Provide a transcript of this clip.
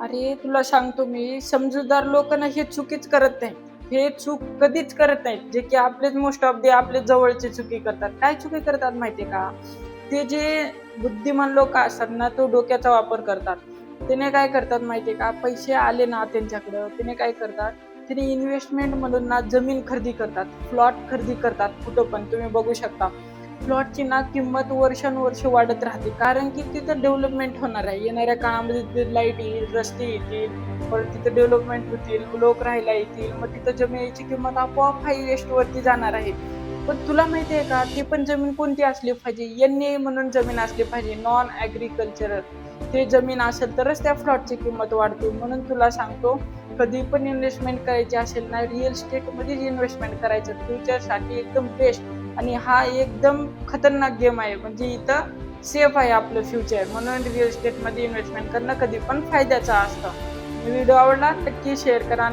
अरे तुला सांगतो मी, समजूतदार लोक ना हे चुकीच करत नाही. हे चूक कधीच करत नाहीत. जे की आपलेच मोस्ट ऑफ द आपले जवळचे चुकी करतात. काय चुकी करतात माहितीये का? ते जे बुद्धिमान लोक असतात ना, तो डोक्याचा वापर करतात. त्याने काय करतात माहितीये का? पैसे आले ना त्यांच्याकडं, त्याने काय करतात? त्याने इन्व्हेस्टमेंट म्हणून ना जमीन खरेदी करतात, प्लॉट खरेदी करतात. कुठं पण तुम्ही बघू शकता. प्लॉटची ना किंमत वर्षानुवर्ष वाढत राहते, कारण की तिथं डेव्हलपमेंट होणार आहे. येणाऱ्या काळामध्ये तिथे लाईट येईल, रस्ते येतील, परत तिथे डेव्हलपमेंट होतील, लोक राहायला येतील, मग तिथं जमिनीची किंमत आपोआप हायएस्ट वरती जाणार आहे. पण तुला माहिती आहे का, ती पण जमीन कोणती असली पाहिजे? NA म्हणून जमीन असली पाहिजे, नॉन ॲग्रिकल्चरल. ते जमीन असेल तरच त्या प्लॉटची किंमत वाढते. म्हणून तुला सांगतो, कधी पण इन्व्हेस्टमेंट करायची असेल ना, रिअल इस्टेटमध्येच इन्व्हेस्टमेंट करायचं. फ्युचरसाठी एकदम बेस्ट. आणि हा एकदम खतरनाक गेम आहे. म्हणजे इथं सेफ आहे आपलं फ्युचर. म्हणून रिअल इस्टेटमध्ये इन्व्हेस्टमेंट करणं कधी पण फायद्याचं असतं. व्हिडिओ आवडला नक्की शेअर करा.